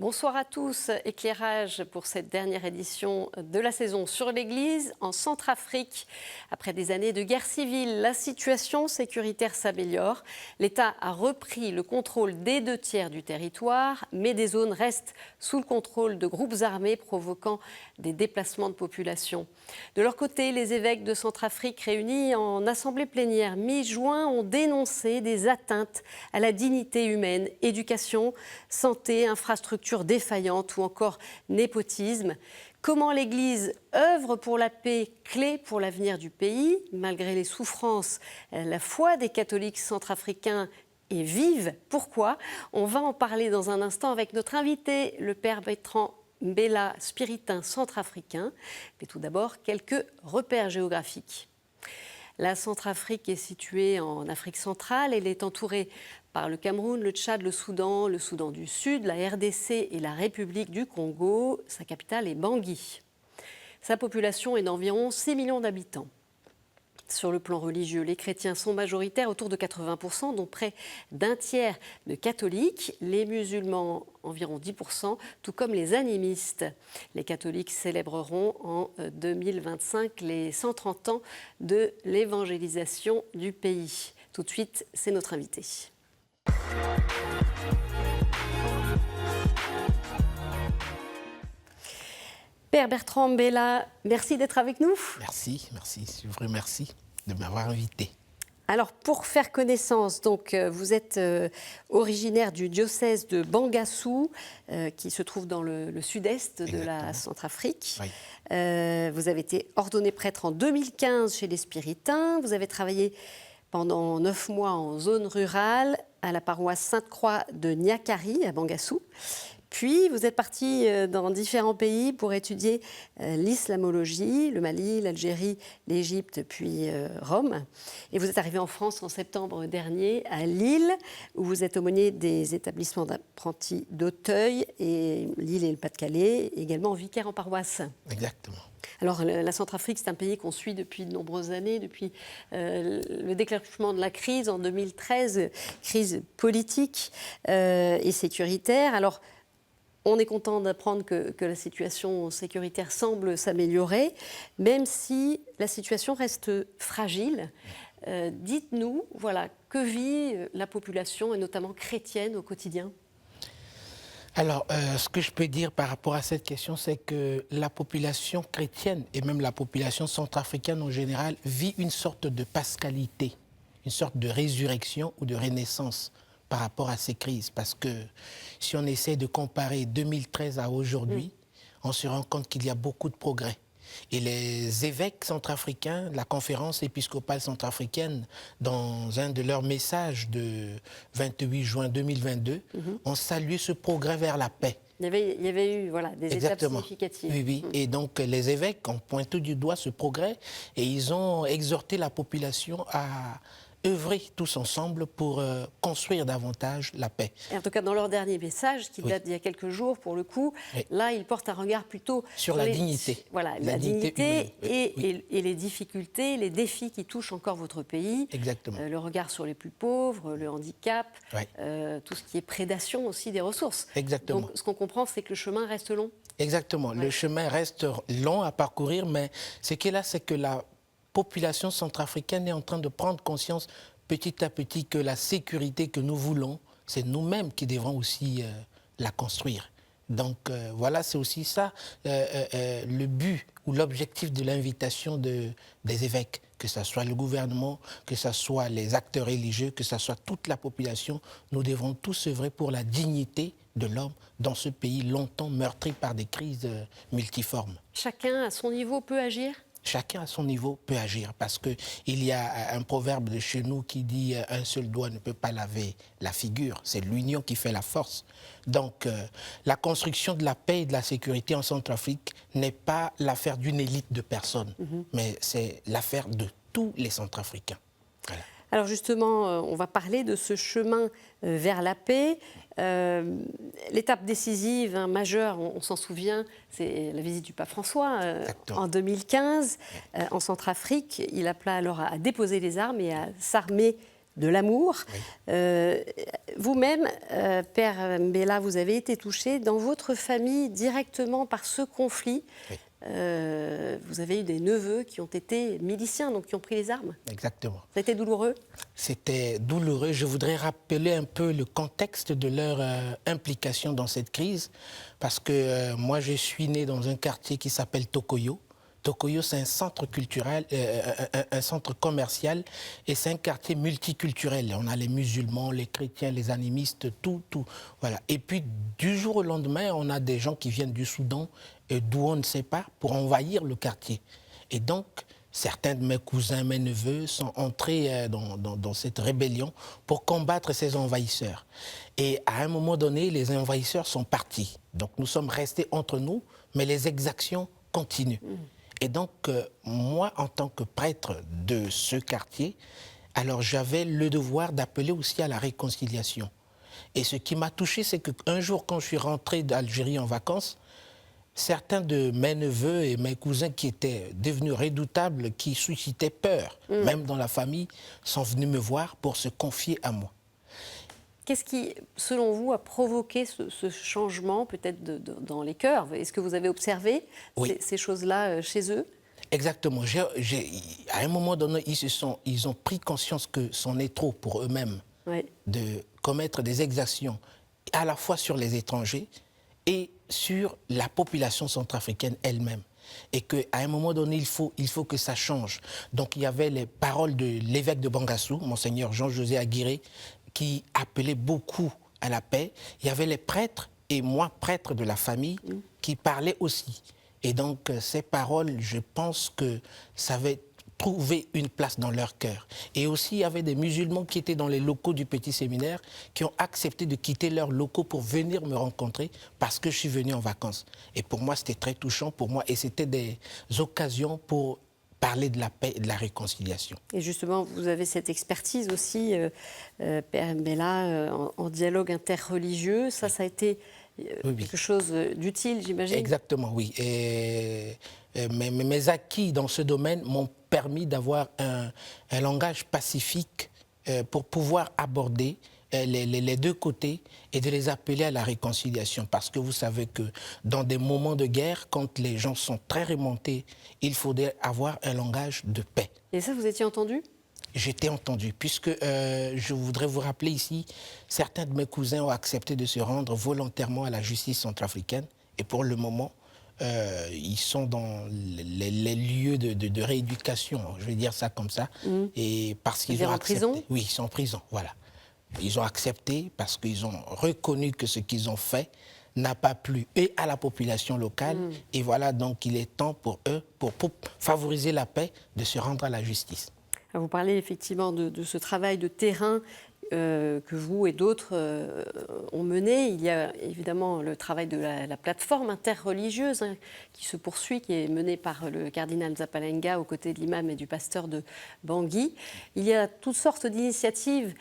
Bonsoir à tous. Éclairage pour cette dernière édition de la saison sur l'Église en Centrafrique. Après des années de guerre civile, la situation sécuritaire s'améliore. L'État a repris le contrôle des 2/3 du territoire, mais des zones restent sous le contrôle de groupes armés provoquant des déplacements de population. De leur côté, les évêques de Centrafrique réunis en assemblée plénière mi-juin ont dénoncé des atteintes à la dignité humaine, éducation, santé, infrastructures défaillantes ou encore népotisme. Comment l'Église œuvre pour la paix, clé pour l'avenir du pays, malgré les souffrances, la foi des catholiques centrafricains est vive. Pourquoi? On va en parler dans un instant avec notre invité, le père Bertrand Mbela, spiritain centrafricain. Mais tout d'abord, quelques repères géographiques. La Centrafrique est située en Afrique centrale. Elle est entourée par le Cameroun, le Tchad, le Soudan du Sud, la RDC et la République du Congo. Sa capitale est Bangui. Sa population est d'environ 6 millions d'habitants. Sur le plan religieux, les chrétiens sont majoritaires, autour de 80%, dont près d'un tiers de catholiques. Les musulmans, environ 10%, tout comme les animistes. Les catholiques célébreront en 2025 les 130 ans de l'évangélisation du pays. Tout de suite, c'est notre invité. Père Bertrand Mbela, merci d'être avec nous. Merci, je vous remercie de m'avoir invité. Alors, pour faire connaissance, donc, vous êtes originaire du diocèse de Bangassou, qui se trouve dans le sud-est de la Centrafrique. Oui. Vous avez été ordonné prêtre en 2015 chez les Spiritains. Vous avez travaillé pendant 9 mois en zone rurale à la paroisse Sainte-Croix de Niakari, à Bangassou. Puis, vous êtes parti dans différents pays pour étudier l'islamologie, le Mali, l'Algérie, l'Égypte, puis Rome. Et vous êtes arrivé en France en septembre dernier, à Lille, où vous êtes aumônier des établissements d'apprentis d'Auteuil, et Lille et le Pas-de-Calais, également vicaire en paroisse. Exactement. Alors, la Centrafrique, c'est un pays qu'on suit depuis de nombreuses années, depuis le déclenchement de la crise en 2013, crise politique et sécuritaire. Alors, on est content d'apprendre que la situation sécuritaire semble s'améliorer, même si la situation reste fragile. Dites-nous, voilà, que vit la population, et notamment chrétienne, au quotidien ? Alors, ce que je peux dire par rapport à cette question, c'est que la population chrétienne, et même la population centrafricaine en général, vit une sorte de pascalité, une sorte de résurrection ou de renaissance par rapport à ces crises. Parce que si on essaie de comparer 2013 à aujourd'hui, on se rend compte qu'il y a beaucoup de progrès. Et les évêques centrafricains, la conférence épiscopale centrafricaine, dans un de leurs messages de 28 juin 2022, ont salué ce progrès vers la paix. Il y avait eu voilà, des étapes significatives. Oui, oui. Et donc les évêques ont pointé du doigt ce progrès et ils ont exhorté la population à œuvrer tous ensemble pour construire davantage la paix. Et en tout cas, dans leur dernier message, qui date d'il y a quelques jours, pour le coup, là, ils portent un regard plutôt sur la dignité. Voilà, la dignité et les difficultés, les défis qui touchent encore votre pays. Exactement. Le regard sur les plus pauvres, le handicap, tout ce qui est prédation aussi des ressources. Exactement. Donc, ce qu'on comprend, c'est que le chemin reste long. Exactement. Le chemin reste long à parcourir, mais ce qui est là, c'est que la population centrafricaine est en train de prendre conscience petit à petit que la sécurité que nous voulons, c'est nous-mêmes qui devrons aussi la construire. Donc voilà, c'est aussi ça le but ou l'objectif de l'invitation des évêques, que ce soit le gouvernement, que ce soit les acteurs religieux, que ce soit toute la population. Nous devrons tous œuvrer pour la dignité de l'homme dans ce pays longtemps meurtri par des crises multiformes. Chacun à son niveau peut agir ? Chacun à son niveau peut agir parce qu'il y a un proverbe de chez nous qui dit « un seul doigt ne peut pas laver la figure ». C'est l'union qui fait la force. Donc la construction de la paix et de la sécurité en Centrafrique n'est pas l'affaire d'une élite de personnes, mais c'est l'affaire de tous les Centrafricains. Alors justement, on va parler de ce chemin vers la paix. L'étape décisive, majeure, on s'en souvient, c'est la visite du pape François en 2015 en Centrafrique. Il appela alors à déposer les armes et à s'armer de l'amour. Oui. Vous-même, Père Mbela, vous avez été touché dans votre famille directement par ce conflit. Oui. Vous avez eu des neveux qui ont été miliciens, donc qui ont pris les armes. Exactement. Ça a été douloureux? C'était douloureux. Je voudrais rappeler un peu le contexte de leur implication dans cette crise, parce que moi, je suis né dans un quartier qui s'appelle Tokoyo. Tokoyo, c'est un centre culturel, un centre commercial, et c'est un quartier multiculturel. On a les musulmans, les chrétiens, les animistes, tout. Voilà. Et puis, du jour au lendemain, on a des gens qui viennent du Soudan, d'où on ne sait pas, pour envahir le quartier. Et donc, certains de mes cousins, mes neveux, sont entrés dans cette rébellion pour combattre ces envahisseurs. Et à un moment donné, les envahisseurs sont partis. Donc, nous sommes restés entre nous, mais les exactions continuent. Et donc, moi, en tant que prêtre de ce quartier, alors j'avais le devoir d'appeler aussi à la réconciliation. Et ce qui m'a touché, c'est qu'un jour, quand je suis rentré d'Algérie en vacances, certains de mes neveux et mes cousins qui étaient devenus redoutables, qui suscitaient peur, même dans la famille, sont venus me voir pour se confier à moi. Qu'est-ce qui, selon vous, a provoqué ce changement, peut-être dans les cœurs? Est-ce que vous avez observé ces choses-là chez eux? Exactement. À un moment donné, ils ont pris conscience que c'en est trop pour eux-mêmes de commettre des exactions, à la fois sur les étrangers et sur la population centrafricaine elle-même. Et qu'à un moment donné, il faut que ça change. Donc il y avait les paroles de l'évêque de Bangassou, Monseigneur Jean-José Aguirre, qui appelait beaucoup à la paix. Il y avait les prêtres, et moi, prêtre de la famille, qui parlaient aussi. Et donc, ces paroles, je pense que ça avait trouvé une place dans leur cœur. Et aussi, il y avait des musulmans qui étaient dans les locaux du petit séminaire, qui ont accepté de quitter leurs locaux pour venir me rencontrer parce que je suis venu en vacances. Et pour moi, c'était très touchant pour moi. Et c'était des occasions pour parler de la paix et de la réconciliation. Et justement, vous avez cette expertise aussi, Père Mbela, en dialogue interreligieux. Ça a été quelque chose d'utile, j'imagine? Exactement, oui. Et mes acquis dans ce domaine m'ont permis d'avoir un langage pacifique pour pouvoir aborder les deux côtés et de les appeler à la réconciliation. Parce que vous savez que dans des moments de guerre, quand les gens sont très remontés, il faudrait avoir un langage de paix. Et ça, vous étiez entendu? J'étais entendu, puisque je voudrais vous rappeler ici, certains de mes cousins ont accepté de se rendre volontairement à la justice centrafricaine. Et pour le moment, ils sont dans les lieux de rééducation, je vais dire ça comme ça. Et parce qu'ils ont accepté. En prison? Oui, ils sont en prison, voilà. Ils ont accepté parce qu'ils ont reconnu que ce qu'ils ont fait n'a pas plu et à la population locale. Et voilà, donc il est temps pour eux, pour favoriser la paix, de se rendre à la justice. Vous parlez effectivement de ce travail de terrain que vous et d'autres ont mené. Il y a évidemment le travail de la plateforme interreligieuse qui se poursuit, qui est menée par le cardinal Zapalenga aux côtés de l'imam et du pasteur de Bangui. Il y a toutes sortes d'initiatives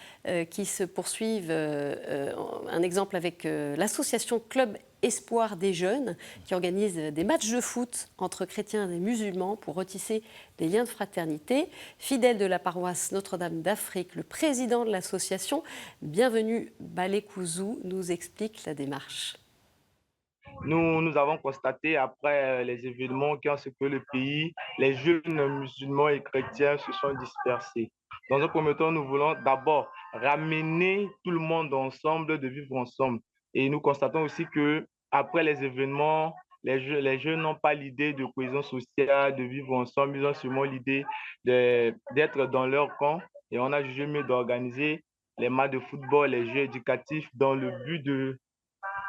qui se poursuivent. Un exemple avec l'association Club Espoir des jeunes, qui organise des matchs de foot entre chrétiens et musulmans pour retisser des liens de fraternité. Fidèle de la paroisse Notre-Dame d'Afrique, le président de l'association, Bienvenue Balekouzou, nous explique la démarche. Nous avons constaté après les événements qui ont secoué le pays, les jeunes musulmans et chrétiens se sont dispersés. Dans un premier temps, nous voulons d'abord ramener tout le monde ensemble, de vivre ensemble. Et nous constatons aussi que après les événements, les jeunes n'ont pas l'idée de cohésion sociale, de vivre ensemble. Ils ont seulement l'idée d'être dans leur camp. Et on a jugé mieux d'organiser les matchs de football, les jeux éducatifs dans le but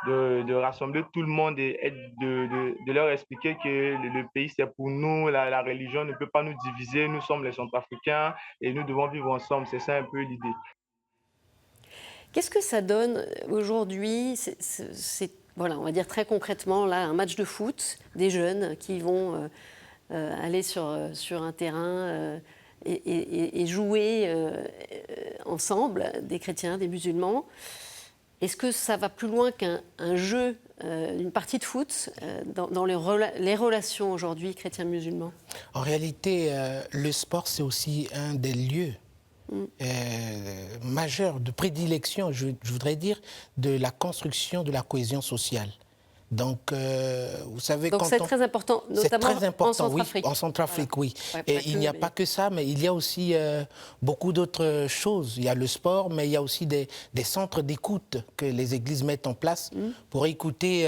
de rassembler tout le monde et de leur expliquer que le pays, c'est pour nous, la religion ne peut pas nous diviser, nous sommes les Centrafricains et nous devons vivre ensemble. C'est ça un peu l'idée. Qu'est-ce que ça donne aujourd'hui? Voilà, on va dire très concrètement, là, un match de foot, des jeunes qui vont aller sur un terrain et jouer ensemble, des chrétiens, des musulmans. Est-ce que ça va plus loin qu'un jeu, une partie de foot dans les relations aujourd'hui chrétiens-musulmans? En réalité, le sport, c'est aussi un des lieux majeurs de prédilection, je voudrais dire, de la construction de la cohésion sociale. Donc, vous savez, donc c'est très important, notamment très important, en Centrafrique. Oui, en Centrafrique, Voilà. oui. Ouais, et il n'y a pas que ça, mais il y a aussi beaucoup d'autres choses. Il y a le sport, mais il y a aussi des centres d'écoute que les églises mettent en place pour écouter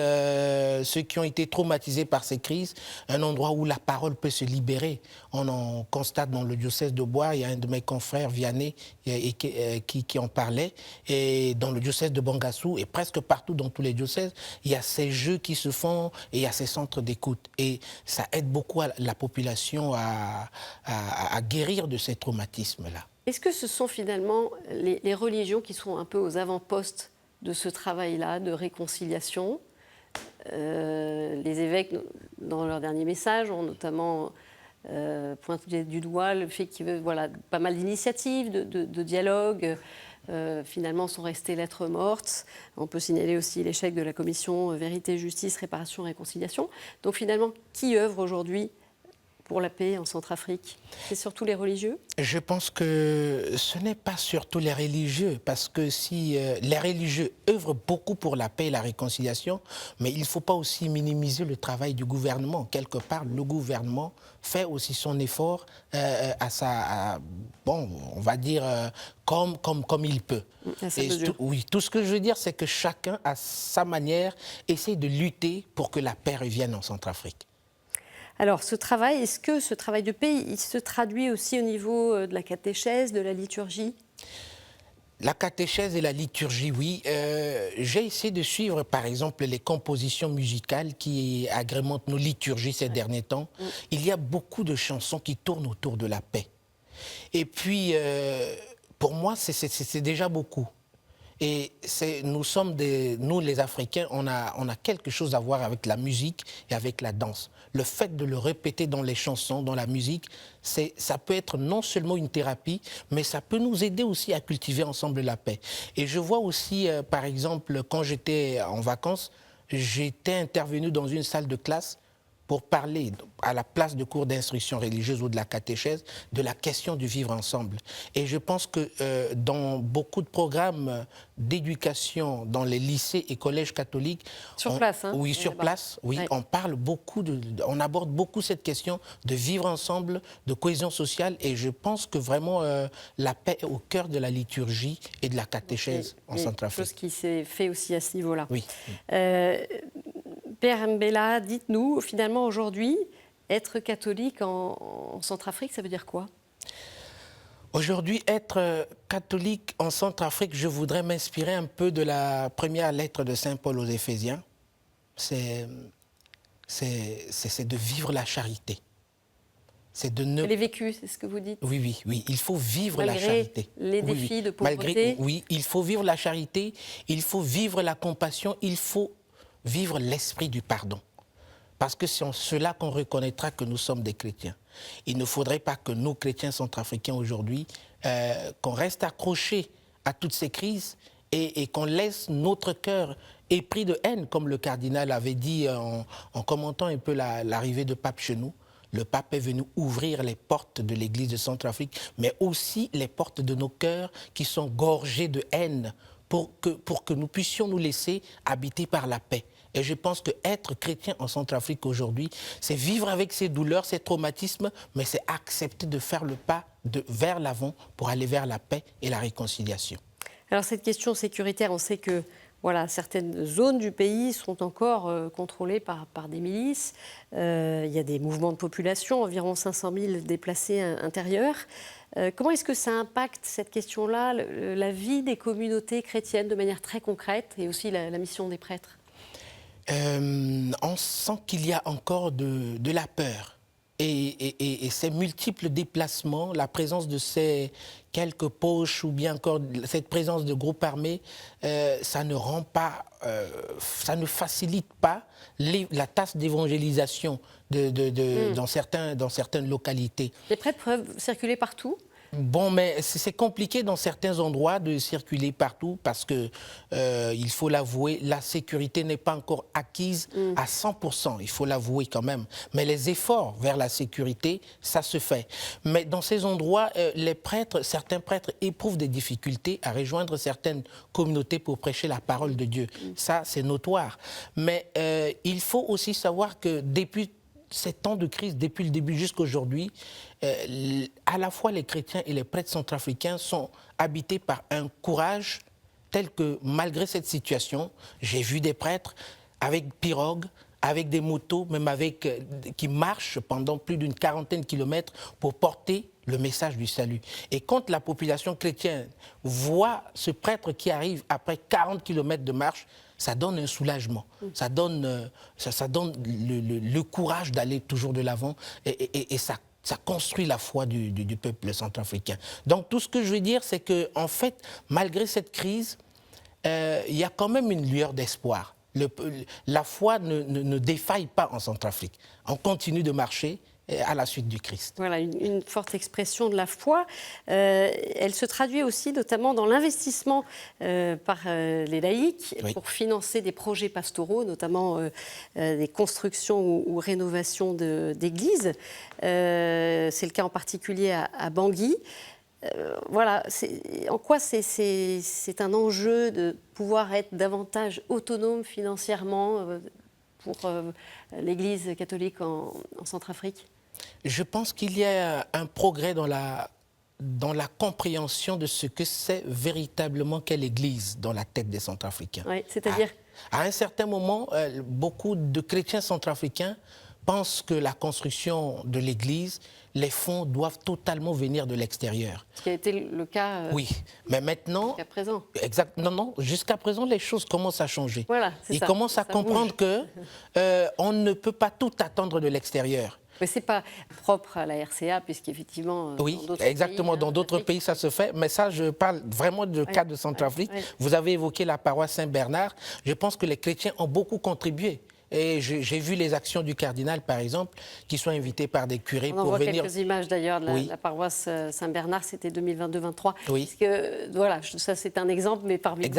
ceux qui ont été traumatisés par ces crises. Un endroit où la parole peut se libérer. On en constate dans le diocèse de Bois, il y a un de mes confrères, Vianney, qui en parlait. Et dans le diocèse de Bangassou, et presque partout dans tous les diocèses, il y a ces jeux qui se font et il y a ces centres d'écoute. Et ça aide beaucoup la population à guérir de ces traumatismes-là. Est-ce que ce sont finalement les religions qui sont un peu aux avant-postes de ce travail-là, de réconciliation? Les évêques, dans leur dernier message, ont notamment pointé du doigt le fait qu'il y ait pas mal d'initiatives, de dialogue. Finalement sont restées lettres mortes. On peut signaler aussi l'échec de la commission Vérité, Justice, Réparation, Réconciliation. Donc finalement, qui œuvre aujourd'hui pour la paix en Centrafrique? C'est surtout les religieux? Je pense que ce n'est pas surtout les religieux, parce que si les religieux œuvrent beaucoup pour la paix et la réconciliation, mais il ne faut pas aussi minimiser le travail du gouvernement. Quelque part, le gouvernement fait aussi son effort on va dire, comme il peut. Oui, tout ce que je veux dire, c'est que chacun, à sa manière, essaie de lutter pour que la paix revienne en Centrafrique. Alors, ce travail, est-ce que ce travail de paix, il se traduit aussi au niveau de la catéchèse, de la liturgie? La catéchèse et la liturgie, oui. J'ai essayé de suivre, par exemple, les compositions musicales qui agrémentent nos liturgies ces derniers temps. Il y a beaucoup de chansons qui tournent autour de la paix. Et puis, pour moi, c'est déjà beaucoup. Et nous les Africains, on a quelque chose à voir avec la musique et avec la danse. Le fait de le répéter dans les chansons, dans la musique, ça peut être non seulement une thérapie, mais ça peut nous aider aussi à cultiver ensemble la paix. Et je vois aussi, par exemple, quand j'étais en vacances, j'étais intervenu dans une salle de classe pour parler, à la place de cours d'instruction religieuse ou de la catéchèse, de la question du vivre ensemble. Et je pense que dans beaucoup de programmes d'éducation, dans les lycées et collèges catholiques... Sur place, hein? Oui, sur place, oui, ouais. On parle beaucoup, on aborde beaucoup cette question de vivre ensemble, de cohésion sociale, et je pense que vraiment la paix est au cœur de la liturgie et de la catéchèse en Centrafrique. Chose qui s'est fait aussi à ce niveau-là. Oui. Père Mbela, dites-nous, finalement, aujourd'hui, être catholique en Centrafrique, ça veut dire quoi? Aujourd'hui, être catholique en Centrafrique, je voudrais m'inspirer un peu de la première lettre de Saint Paul aux Éphésiens. C'est de vivre la charité. C'est de ne... Elle est vécue, c'est ce que vous dites? Oui, il faut vivre la charité. Les défis de pauvreté. Oui, il faut vivre la charité, il faut vivre la compassion, il faut vivre l'esprit du pardon. Parce que c'est en cela qu'on reconnaîtra que nous sommes des chrétiens. Il ne faudrait pas que nous, chrétiens centrafricains aujourd'hui, qu'on reste accrochés à toutes ces crises et qu'on laisse notre cœur épris de haine, comme le cardinal avait dit en commentant un peu l'arrivée de Pape chez nous. Le pape est venu ouvrir les portes de l'église de Centrafrique, mais aussi les portes de nos cœurs qui sont gorgés de haine pour que nous puissions nous laisser habiter par la paix. Et je pense qu'être chrétien en Centrafrique aujourd'hui, c'est vivre avec ses douleurs, ses traumatismes, mais c'est accepter de faire le pas vers l'avant pour aller vers la paix et la réconciliation. Alors cette question sécuritaire, on sait que certaines zones du pays sont encore contrôlées par des milices. Il y a des mouvements de population, environ 500 000 déplacés intérieurs. Comment est-ce que ça impacte, cette question-là, la vie des communautés chrétiennes de manière très concrète et aussi la mission des prêtres? On sent qu'il y a encore de la peur et ces multiples déplacements, la présence de ces quelques poches ou bien encore cette présence de groupes armés, ça ne rend pas, ça ne facilite pas la tâche d'évangélisation dans certaines localités. Les prêtres peuvent circuler partout? Bon, mais c'est compliqué dans certains endroits de circuler partout parce que, il faut l'avouer, la sécurité n'est pas encore acquise à 100%, il faut l'avouer quand même. Mais les efforts vers la sécurité, ça se fait. Mais dans ces endroits, certains prêtres éprouvent des difficultés à rejoindre certaines communautés pour prêcher la parole de Dieu. Ça, c'est notoire. Mais il faut aussi savoir que depuis ces temps de crise, depuis le début jusqu'à aujourd'hui, à la fois les chrétiens et les prêtres centrafricains sont habités par un courage tel que, malgré cette situation, j'ai vu des prêtres avec pirogues, avec des motos, même qui marchent pendant plus d'une quarantaine de kilomètres pour porter le message du salut. Et quand la population chrétienne voit ce prêtre qui arrive après 40 kilomètres de marche, ça donne un soulagement, ça donne le courage d'aller toujours de l'avant et ça construit la foi du peuple centrafricain. Donc tout ce que je veux dire, c'est qu'en fait, malgré cette crise, il y a quand même une lueur d'espoir. La foi ne défaille pas en Centrafrique. On continue de marcher à la suite du Christ. Voilà, une forte expression de la foi. Elle se traduit aussi notamment dans l'investissement par les laïcs pour financer des projets pastoraux, notamment des constructions ou rénovations d'églises. C'est le cas en particulier à Bangui. Voilà, en quoi c'est un enjeu de pouvoir être davantage autonome financièrement pour l'Église catholique en Centrafrique? Je pense qu'il y a un progrès dans la compréhension de ce que c'est véritablement qu'est l'Église dans la tête des Centrafricains. Oui, c'est-à-dire à un certain moment, beaucoup de chrétiens centrafricains pensent que la construction de l'Église, les fonds doivent totalement venir de l'extérieur. Ce qui a été le cas oui, mais maintenant... jusqu'à présent. Exact, non, jusqu'à présent, les choses commencent à changer. Voilà, c'est ça. Ils commencent à comprendre qu'on ne peut pas tout attendre de l'extérieur. Mais ce n'est pas propre à la RCA, puisqu'effectivement, oui, exactement, dans d'autres pays, ça se fait. Mais ça, je parle vraiment du cas de Centrafrique. Vous avez évoqué la paroisse Saint-Bernard. Je pense que les chrétiens ont beaucoup contribué. Et j'ai vu les actions du cardinal, par exemple, qui sont invités par des curés pour venir... On voit quelques images d'ailleurs de la paroisse Saint-Bernard, c'était 2022-23. Oui. Parce que, voilà, ça c'est un exemple, mais parmi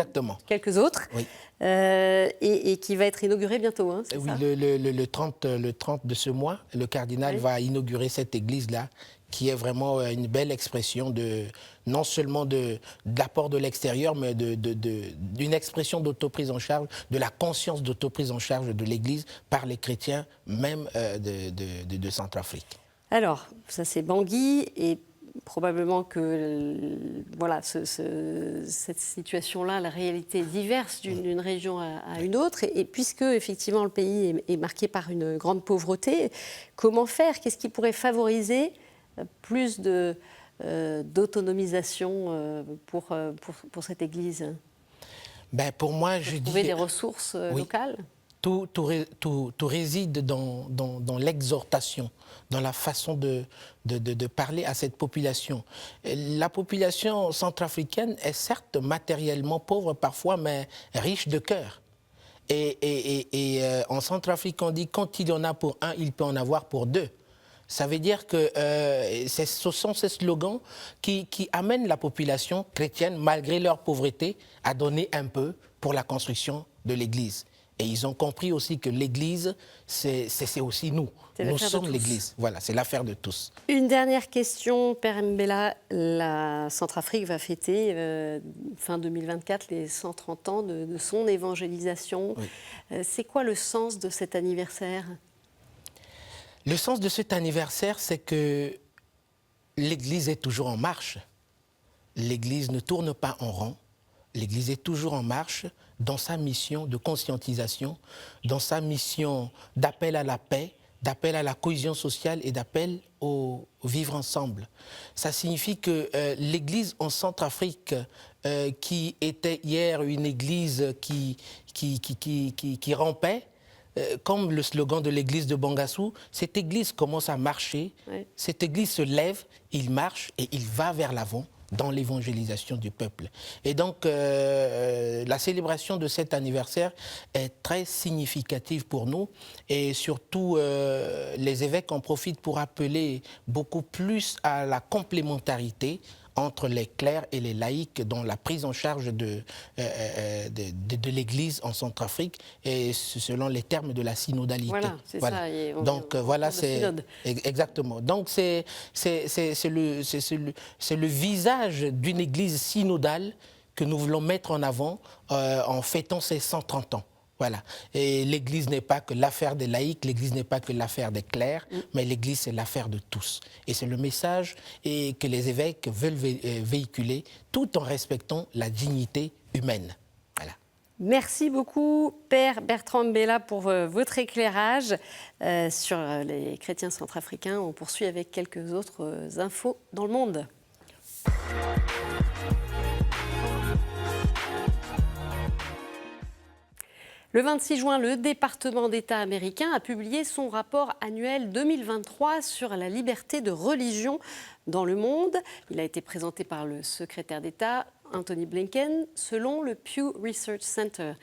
quelques autres. Oui. Et qui va être inauguré bientôt, hein, c'est ça? Le 30 de ce mois, le cardinal va inaugurer cette église-là, qui est vraiment une belle expression non seulement d'apport de l'extérieur, mais d'une expression d'autoprise en charge, de la conscience d'autoprise en charge de l'Église par les chrétiens, même de Centrafrique. Alors, ça c'est Bangui, et probablement que voilà, cette situation-là, la réalité est diverse d'une région à une autre, et puisque effectivement le pays est marqué par une grande pauvreté, comment faire? Qu'est-ce qui pourrait favoriser plus d'autonomisation pour cette Église? Pour moi, je dis... Trouver des ressources locales? Tout réside dans l'exhortation, dans la façon de parler à cette population. La population centrafricaine est certes matériellement pauvre parfois, mais riche de cœur. Et en Centrafrique, on dit quand il y en a pour un, il peut en avoir pour deux. Ça veut dire que ce sont ces slogans qui amènent la population chrétienne, malgré leur pauvreté, à donner un peu pour la construction de l'Église. Et ils ont compris aussi que l'Église, c'est aussi nous. Nous sommes l'Église. Voilà, c'est l'affaire de tous. Une dernière question, Père Mbela. La Centrafrique va fêter fin 2024 les 130 ans de son évangélisation. Oui. C'est quoi le sens de cet anniversaire ? Le sens de cet anniversaire, c'est que l'Église est toujours en marche. L'Église ne tourne pas en rond. L'Église est toujours en marche dans sa mission de conscientisation, dans sa mission d'appel à la paix, d'appel à la cohésion sociale et d'appel au vivre ensemble. Ça signifie que l'Église en Centrafrique, qui était hier une Église qui rampait, comme le slogan de l'église de Bangassou, cette église commence à marcher, Oui. cette église se lève, il marche et il va vers l'avant dans l'évangélisation du peuple. Et donc, la célébration de cet anniversaire est très significative pour nous et surtout, les évêques en profitent pour appeler beaucoup plus à la complémentarité entre les clercs et les laïcs dans la prise en charge de l'Église en Centrafrique et selon les termes de la synodalité. Voilà, c'est ça. Et Donc voilà, c'est synode. exactement. Donc c'est le visage d'une Église synodale que nous voulons mettre en avant en fêtant ces 130 ans. Voilà. Et l'Église n'est pas que l'affaire des laïcs, l'Église n'est pas que l'affaire des clercs, mais l'Église, c'est l'affaire de tous. Et c'est le message que les évêques veulent véhiculer tout en respectant la dignité humaine. Voilà. Merci beaucoup, Père Bertrand Mbella, pour votre éclairage sur les chrétiens centrafricains. On poursuit avec quelques autres infos dans le monde. Le 26 juin, le département d'État américain a publié son rapport annuel 2023 sur la liberté de religion dans le monde. Il a été présenté par le secrétaire d'État Anthony Blinken. Selon le Pew Research Center,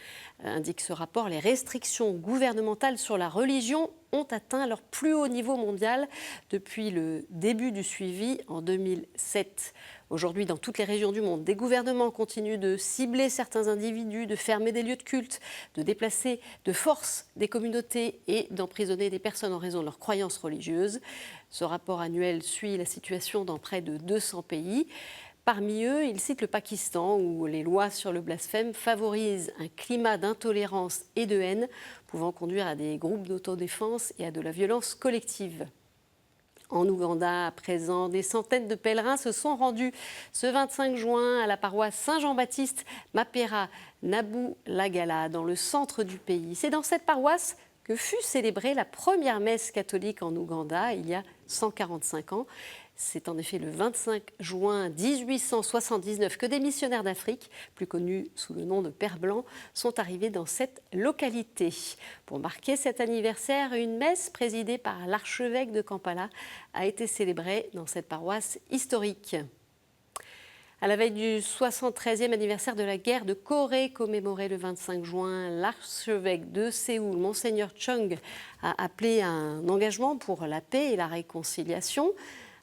indique ce rapport, les restrictions gouvernementales sur la religion ont atteint leur plus haut niveau mondial depuis le début du suivi en 2007. Aujourd'hui, dans toutes les régions du monde, des gouvernements continuent de cibler certains individus, de fermer des lieux de culte, de déplacer de force des communautés et d'emprisonner des personnes en raison de leurs croyances religieuses. Ce rapport annuel suit la situation dans près de 200 pays. Parmi eux, il cite le Pakistan, où les lois sur le blasphème favorisent un climat d'intolérance et de haine, pouvant conduire à des groupes d'autodéfense et à de la violence collective. En Ouganda, à présent, des centaines de pèlerins se sont rendus ce 25 juin à la paroisse Saint-Jean-Baptiste Mapera Nabu Lagala, dans le centre du pays. C'est dans cette paroisse que fut célébrée la première messe catholique en Ouganda il y a 145 ans. C'est en effet le 25 juin 1879 que des missionnaires d'Afrique, plus connus sous le nom de Pères Blancs, sont arrivés dans cette localité. Pour marquer cet anniversaire, une messe présidée par l'archevêque de Kampala a été célébrée dans cette paroisse historique. À la veille du 73e anniversaire de la guerre de Corée, commémoré le 25 juin, l'archevêque de Séoul, Monseigneur Chung, a appelé à un engagement pour la paix et la réconciliation,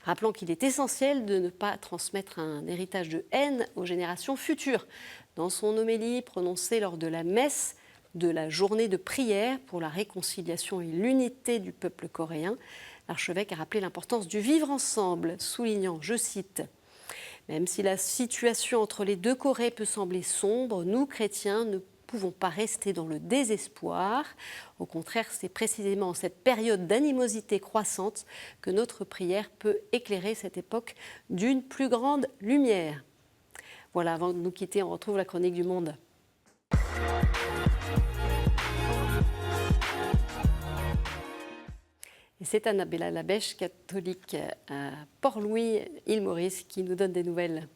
rappelant qu'il est essentiel de ne pas transmettre un héritage de haine aux générations futures. Dans son homélie prononcée lors de la messe de la journée de prière pour la réconciliation et l'unité du peuple coréen, l'archevêque a rappelé l'importance du vivre ensemble, soulignant, je cite, « Même si la situation entre les deux Corées peut sembler sombre, nous, chrétiens, ne pouvons pas rester dans le désespoir. Au contraire, c'est précisément en cette période d'animosité croissante que notre prière peut éclairer cette époque d'une plus grande lumière. » Voilà, avant de nous quitter, on retrouve la chronique du monde. Et c'est Annabella Labèche, catholique à Port-Louis, île Maurice, qui nous donne des nouvelles.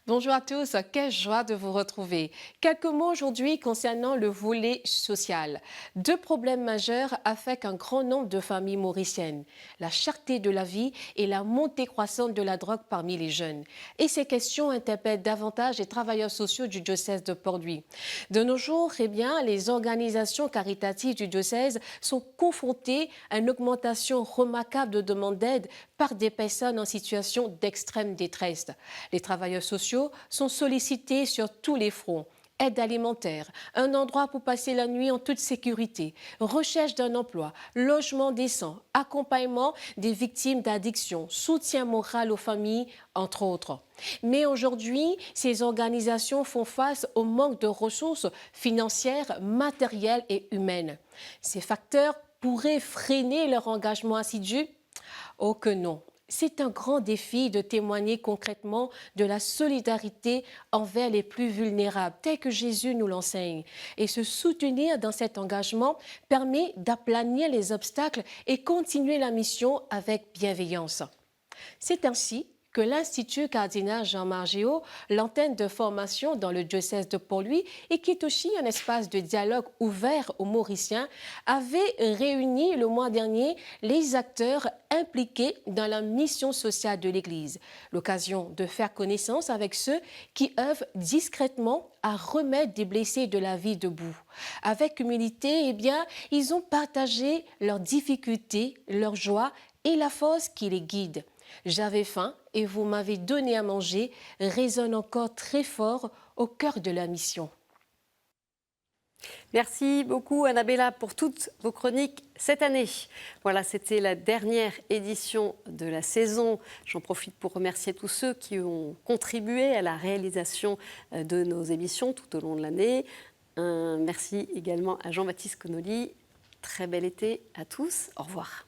Bonjour à tous, quelle joie de vous retrouver. Quelques mots aujourd'hui concernant le volet social. Deux problèmes majeurs affectent un grand nombre de familles mauriciennes, la cherté de la vie et la montée croissante de la drogue parmi les jeunes. Et ces questions interpellent davantage les travailleurs sociaux du diocèse de Port-Louis. De nos jours, les organisations caritatives du diocèse sont confrontées à une augmentation remarquable de demandes d'aide par des personnes en situation d'extrême détresse. Les travailleurs sociaux sont sollicités sur tous les fronts. Aide alimentaire, un endroit pour passer la nuit en toute sécurité, recherche d'un emploi, logement décent, accompagnement des victimes d'addiction, soutien moral aux familles, entre autres. Mais aujourd'hui, ces organisations font face au manque de ressources financières, matérielles et humaines. Ces facteurs pourraient freiner leur engagement assidu? Oh que non! C'est un grand défi de témoigner concrètement de la solidarité envers les plus vulnérables, tel que Jésus nous l'enseigne. Et se soutenir dans cet engagement permet d'aplanir les obstacles et continuer la mission avec bienveillance. C'est ainsi que l'Institut cardinal Jean Margéot, l'antenne de formation dans le diocèse de Port-Louis et qui est aussi un espace de dialogue ouvert aux Mauriciens, avait réuni le mois dernier les acteurs impliqués dans la mission sociale de l'Église. L'occasion de faire connaissance avec ceux qui œuvrent discrètement à remettre des blessés de la vie debout. Avec humilité, ils ont partagé leurs difficultés, leurs joies et la force qui les guide. J'avais faim et vous m'avez donné à manger résonne encore très fort au cœur de la mission. Merci beaucoup Annabella pour toutes vos chroniques cette année. Voilà, c'était la dernière édition de la saison. J'en profite pour remercier tous ceux qui ont contribué à la réalisation de nos émissions tout au long de l'année. Merci également à Jean-Baptiste Connolly. Très bel été à tous. Au revoir.